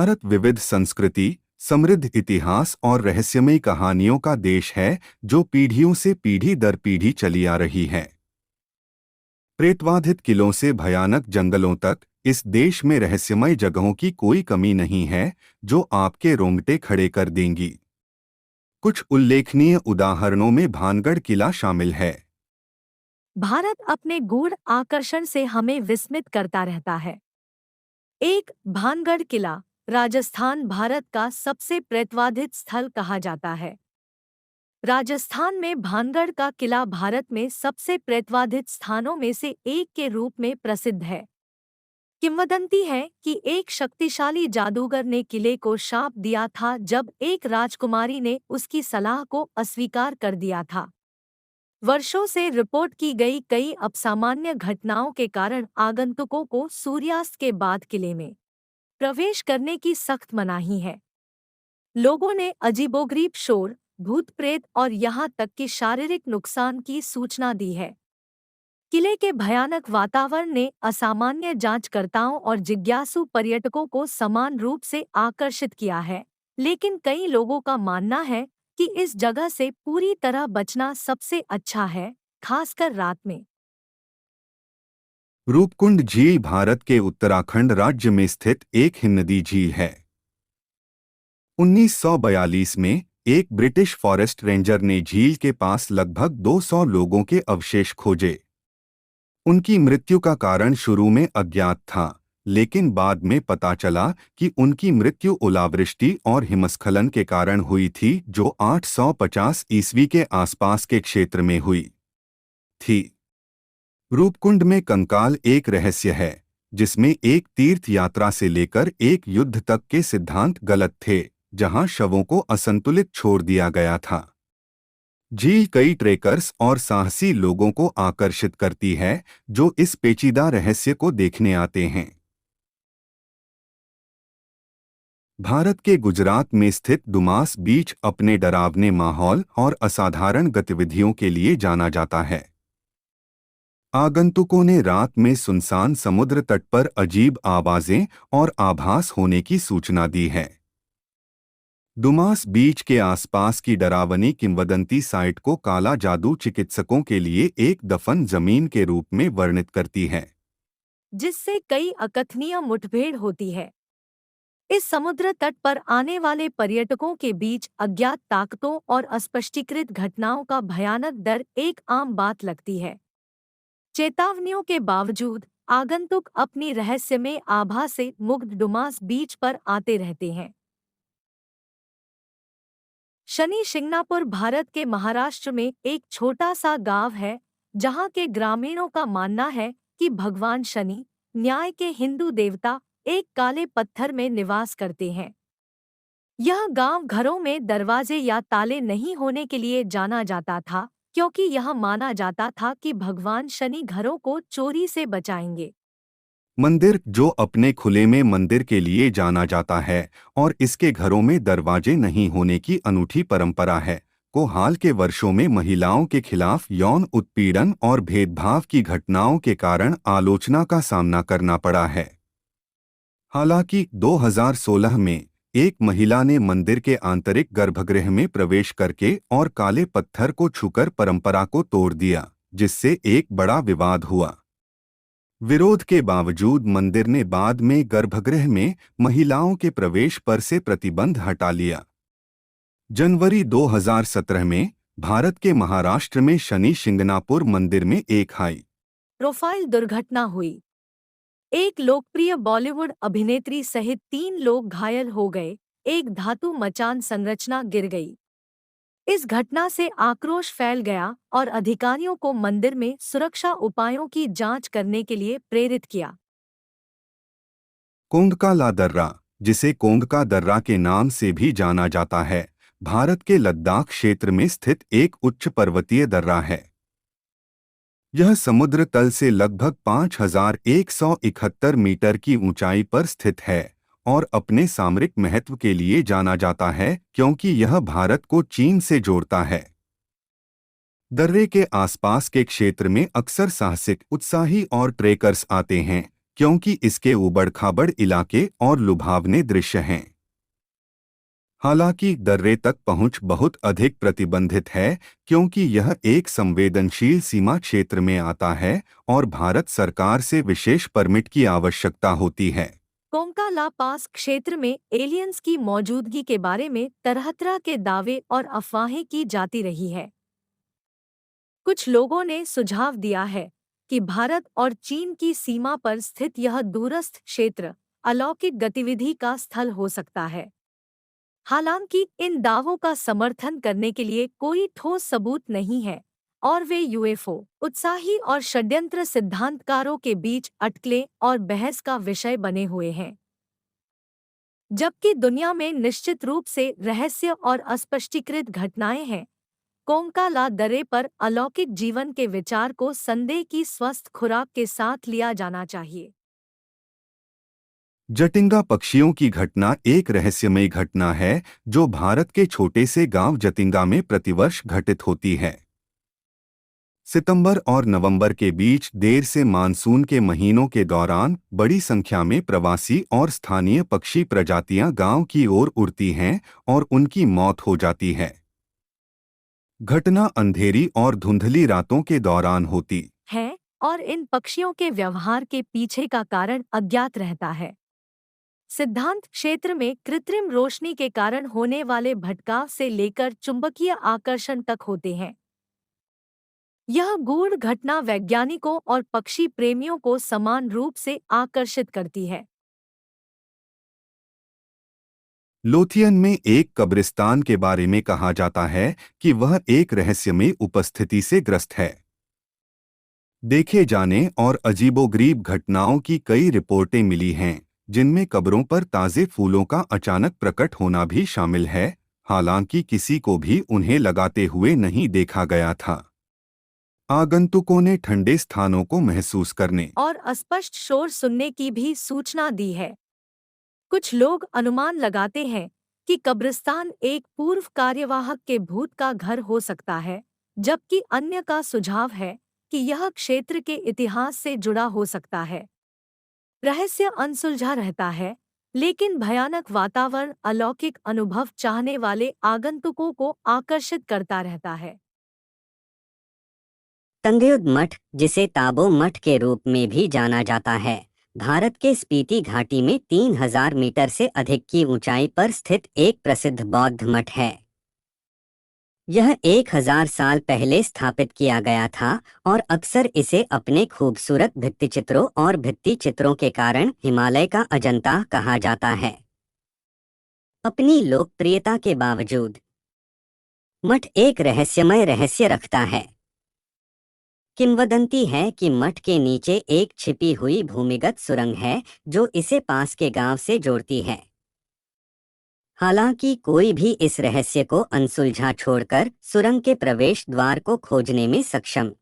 भारत विविध संस्कृति, समृद्ध इतिहास और रहस्यमयी कहानियों का देश है जो पीढ़ियों से पीढ़ी दर पीढ़ी चली आ रही है। प्रेतवाधित किलों से भयानक जंगलों तक इस देश में रहस्यमय जगहों की कोई कमी नहीं है जो आपके रोंगटे खड़े कर देंगी। कुछ उल्लेखनीय उदाहरणों में भानगढ़ किला शामिल है। भारत अपने गूढ़ आकर्षण से हमें विस्मित करता रहता है। एक भानगढ़ किला राजस्थान भारत का सबसे प्रेतवाधित स्थल कहा जाता है। राजस्थान में भानगढ़ का किला भारत में सबसे प्रेतवाधित स्थानों में से एक के रूप में प्रसिद्ध है। किंवदंती है कि एक शक्तिशाली जादूगर ने किले को शाप दिया था जब एक राजकुमारी ने उसकी सलाह को अस्वीकार कर दिया था। वर्षों से रिपोर्ट की गई कई असामान्य घटनाओं के कारण आगंतुकों को सूर्यास्त के बाद किले में प्रवेश करने की सख्त मनाही है। लोगों ने अजीबोगरीब शोर, भूत प्रेत और यहाँ तक कि शारीरिक नुकसान की सूचना दी है। किले के भयानक वातावरण ने असामान्य जांचकर्ताओं और जिज्ञासु पर्यटकों को समान रूप से आकर्षित किया है, लेकिन कई लोगों का मानना है कि इस जगह से पूरी तरह बचना सबसे अच्छा है, खासकर रात में। रूपकुंड झील भारत के उत्तराखंड राज्य में स्थित एक हिमनदी झील है। 1942 में एक ब्रिटिश फॉरेस्ट रेंजर ने झील के पास लगभग 200 लोगों के अवशेष खोजे। उनकी मृत्यु का कारण शुरू में अज्ञात था, लेकिन बाद में पता चला कि उनकी मृत्यु ओलावृष्टि और हिमस्खलन के कारण हुई थी जो 850 ईस्वी के आसपास के क्षेत्र में हुई थी। रूपकुंड में कंकाल एक रहस्य है जिसमें एक तीर्थ यात्रा से लेकर एक युद्ध तक के सिद्धांत गलत थे, जहां शवों को असंतुलित छोड़ दिया गया था। झील कई ट्रेकर्स और साहसी लोगों को आकर्षित करती है जो इस पेचीदा रहस्य को देखने आते हैं। भारत के गुजरात में स्थित डुमास बीच अपने डरावने माहौल और असाधारण गतिविधियों के लिए जाना जाता है। आगंतुकों ने रात में सुनसान समुद्र तट पर अजीब आवाजें और आभास होने की सूचना दी है। डुमास बीच के आसपास की डरावनी किंवदंती साइट को काला जादू चिकित्सकों के लिए एक दफन जमीन के रूप में वर्णित करती है, जिससे कई अकथनीय मुठभेड़ होती है। इस समुद्र तट पर आने वाले पर्यटकों के बीच अज्ञात ताकतों और अस्पष्टीकृत घटनाओं का भयानक डर एक आम बात लगती है। चेतावनियों के बावजूद आगंतुक अपनी रहस्यमय आभा से मुग्ध डुमास बीच पर आते रहते हैं। शनि शिंगणापुर भारत के महाराष्ट्र में एक छोटा सा गांव है जहां के ग्रामीणों का मानना है कि भगवान शनि, न्याय के हिंदू देवता, एक काले पत्थर में निवास करते हैं। यह गांव घरों में दरवाजे या ताले नहीं होने के लिए जाना जाता था क्योंकि यह माना जाता था कि भगवान शनि घरों को चोरी से बचाएंगे। मंदिर जो अपने खुले में मंदिर के लिए जाना जाता है और इसके घरों में दरवाजे नहीं होने की अनूठी परंपरा है, को हाल के वर्षों में महिलाओं के खिलाफ यौन उत्पीड़न और भेदभाव की घटनाओं के कारण आलोचना का सामना करना पड़ा है। हालांकि 2016 में एक महिला ने मंदिर के आंतरिक गर्भगृह में प्रवेश करके और काले पत्थर को छूकर परंपरा को तोड़ दिया, जिससे एक बड़ा विवाद हुआ। विरोध के बावजूद मंदिर ने बाद में गर्भगृह में महिलाओं के प्रवेश पर से प्रतिबंध हटा लिया। जनवरी 2017 में भारत के महाराष्ट्र में शनि शिंगणापुर मंदिर में एक हाई प्रोफाइल दुर्घटना हुई। एक लोकप्रिय बॉलीवुड अभिनेत्री सहित 3 लोग घायल हो गए, एक धातु मचान संरचना गिर गई। इस घटना से आक्रोश फैल गया और अधिकारियों को मंदिर में सुरक्षा उपायों की जांच करने के लिए प्रेरित किया। कोंडकाला दर्रा, जिसे कोंडका दर्रा के नाम से भी जाना जाता है, भारत के लद्दाख क्षेत्र में स्थित एक उच्च पर्वतीय दर्रा है। यह समुद्र तल से लगभग 5171 मीटर की ऊंचाई पर स्थित है और अपने सामरिक महत्व के लिए जाना जाता है क्योंकि यह भारत को चीन से जोड़ता है। दर्रे के आसपास के क्षेत्र में अक्सर साहसिक, उत्साही और ट्रेकर्स आते हैं क्योंकि इसके उबड़-खाबड़ इलाके और लुभावने दृश्य हैं। हालांकि दर्रे तक पहुंच बहुत अधिक प्रतिबंधित है, क्योंकि यह एक संवेदनशील सीमा क्षेत्र में आता है और भारत सरकार से विशेष परमिट की आवश्यकता होती है। कोंका ला पास क्षेत्र में एलियंस की मौजूदगी के बारे में तरह-तरह के दावे और अफवाहें की जाती रही है। कुछ लोगों ने सुझाव दिया है कि भारत और चीन की सीमा पर स्थित यह दूरस्थ क्षेत्र अलौकिक गतिविधि का स्थल हो सकता है। हालांकि इन दावों का समर्थन करने के लिए कोई ठोस सबूत नहीं है और वे यूएफओ उत्साही और षड्यंत्र सिद्धांतकारों के बीच अटकलें और बहस का विषय बने हुए हैं। जबकि दुनिया में निश्चित रूप से रहस्य और अस्पष्टीकृत घटनाएं हैं, कोंका ला दर्रे पर अलौकिक जीवन के विचार को संदेह की स्वस्थ खुराक के साथ लिया जाना चाहिए। जटिंगा पक्षियों की घटना एक रहस्यमयी घटना है जो भारत के छोटे से गांव जतिंगा में प्रतिवर्ष घटित होती है। सितंबर और नवंबर के बीच देर से मानसून के महीनों के दौरान बड़ी संख्या में प्रवासी और स्थानीय पक्षी प्रजातियां गांव की ओर उड़ती हैं और उनकी मौत हो जाती है। घटना अंधेरी और धुंधली रातों के दौरान होती है और इन पक्षियों के व्यवहार के पीछे का कारण अज्ञात रहता है। सिद्धांत क्षेत्र में कृत्रिम रोशनी के कारण होने वाले भटकाव से लेकर चुंबकीय आकर्षण तक होते हैं। यह गूढ़ घटना वैज्ञानिकों और पक्षी प्रेमियों को समान रूप से आकर्षित करती है। लोथियन में एक कब्रिस्तान के बारे में कहा जाता है कि वह एक रहस्यमयी उपस्थिति से ग्रस्त है। देखे जाने और अजीबोगरीब घटनाओं की कई रिपोर्टें मिली हैं, जिनमें कब्रों पर ताज़े फूलों का अचानक प्रकट होना भी शामिल है, हालांकि किसी को भी उन्हें लगाते हुए नहीं देखा गया था। आगंतुकों ने ठंडे स्थानों को महसूस करने और अस्पष्ट शोर सुनने की भी सूचना दी है। कुछ लोग अनुमान लगाते हैं कि कब्रिस्तान एक पूर्व कार्यवाहक के भूत का घर हो सकता है, जबकि अन्य का सुझाव है कि यह क्षेत्र के इतिहास से जुड़ा हो सकता है। रहस्य अनसुलझा रहता है, लेकिन भयानक वातावरण अलौकिक अनुभव चाहने वाले आगंतुकों को आकर्षित करता रहता है। तंगयुद मठ, जिसे ताबो मठ के रूप में भी जाना जाता है, भारत के स्पीति घाटी में 3000 मीटर से अधिक की ऊंचाई पर स्थित एक प्रसिद्ध बौद्ध मठ है। यह 1000 साल पहले स्थापित किया गया था और अक्सर इसे अपने खूबसूरत भित्तिचित्रों और भित्तिचित्रों के कारण हिमालय का अजंता कहा जाता है। अपनी लोकप्रियता के बावजूद मठ एक रहस्यमय रहस्य रखता है। किंवदंती है कि मठ के नीचे एक छिपी हुई भूमिगत सुरंग है जो इसे पास के गांव से जोड़ती है। हालांकि कोई भी इस रहस्य को अनसुलझा छोड़कर सुरंग के प्रवेश द्वार को खोजने में सक्षम